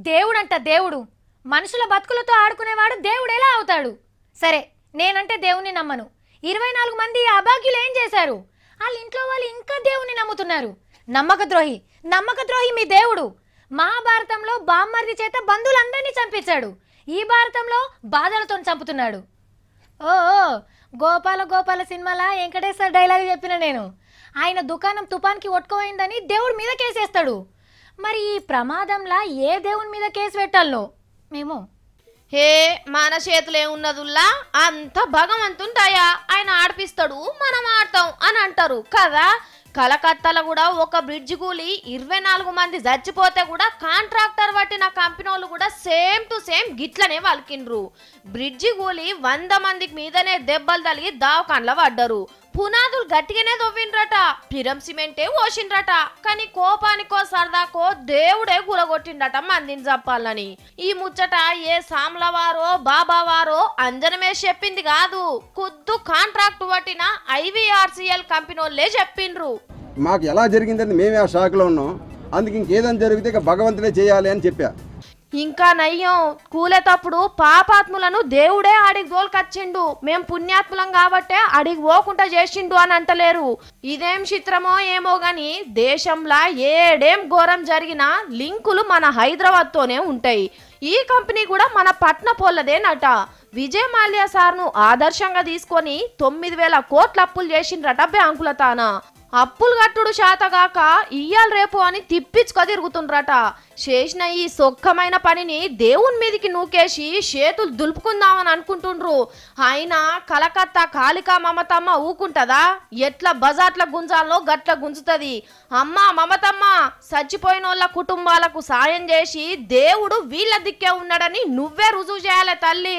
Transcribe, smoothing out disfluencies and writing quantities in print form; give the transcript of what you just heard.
దేవుడంట దేవుడు మనుషుల బతుకులతో ఆడుకునేవాడు దేవుడు ఎలా అవుతాడు? సరే, నేనంటే దేవుని నమ్మను. 24 మంది అభాగ్యులు ఏం చేశారు? వాళ్ళ ఇంట్లో వాళ్ళు ఇంకా దేవుని నమ్ముతున్నారు. నమ్మకద్రోహి మీ దేవుడు. మహాభారతంలో బామ్మర్ది చేత బంధువులందరినీ చంపించాడు. ఈ భారతంలో బాధలతో చంపుతున్నాడు. ఓ గోపాల సినిమాలా వెంకటేశ్వర డైలాగ్ చెప్పిన నేను. ఆయన దుకాణం తుపాన్కి ఒట్టుకోయిందని దేవుడి మీద కేసేస్తాడు. మరి ఈ ప్రమాదంలా ఏ దేవుని మీద కేసు పెట్టాలో మేము? హే, మన చేతులు ఏమున్నదుల్లా అంత భగవంతుంటాయా? ఆయన ఆడిపిస్తాడు, మనం ఆడతాం అని అంటారు కదా. కలకత్తాలో కూడా ఒక బ్రిడ్జ్ కూలి 24 మంది చచ్చిపోతే కూడా కాంట్రాక్టర్ పట్టిన కంపెనీ వాళ్ళు కూడా సేమ్ టు సేమ్ గిట్లనే వలికిండ్రు. బ్రిడ్జి కూలి 100 మందికి మీదనే దెబ్బలు తలిగి దావకాండ్ల పడ్డారు. పునాదులు గట్టిగానే దొవ్విండ్రట, పిరం సిమెంటే ఓసిండ్రట. కానీ కోపానికో సరదాకో దేవుడే గులగొట్టిండట మందిని చంపాలని. ఈ ముచ్చట ఏ సామ్లవారో బాబావారో అంజనమే చెప్పింది కాదు, ఖుద్దు కాంట్రాక్ట్ పట్టిన IVRCL కంపెనీ వాళ్ళే చెప్పిండ్రు. మాకు ఎలా జరిగిందని మేమే ఆ షాక్లో ఉన్నాం. అందుకు ఇంకేదైనా జరిగితే ఇక భగవంతుడే చేయాలి అని చెప్పా. ఇంకా నయ్యం, కూలేటప్పుడు పాపాత్ములను దేవుడే ఆడికి దోలుకొచ్చిండు, మేం పుణ్యాత్ములం కాబట్టే అడిగి పోకుండా చేసిండు అని అంటలేరు. ఇదేం చిత్రమో ఏమో గాని దేశంలో ఏడేం ఘోరం జరిగినా లింకులు మన హైదరాబాద్తోనే ఉంటాయి. ఈ కంపెనీ కూడా మన పట్న పోల్లదేనట. విజయ్ మాల్యా సార్ను ఆదర్శంగా తీసుకొని 9,000 కోట్ల అప్పులు చేసిండ్రట బ్యాంకుల తాన. అప్పులు కట్టుడు శాతగాక ఇయ్యాల రేపు అని తిప్పించుక తిరుగుతుండ్రట. చేసిన ఈ సొక్కమైన పనిని దేవుని మీదికి నూకేసి చేతులు దులుపుకుందామని అనుకుంటుండ్రు. అయినా కలకత్తా కాళికా మమతమ్మ ఊకుంటదా? ఎట్లా బజాట్ల గుంజాలో గట్ల గుంజుతుంది. అమ్మ మమతమ్మ, చచ్చిపోయిన వాళ్ళ కుటుంబాలకు సాయం చేసి దేవుడు వీళ్ళ దిక్కే ఉన్నాడని నువ్వే రుజువు చేయాలి తల్లి.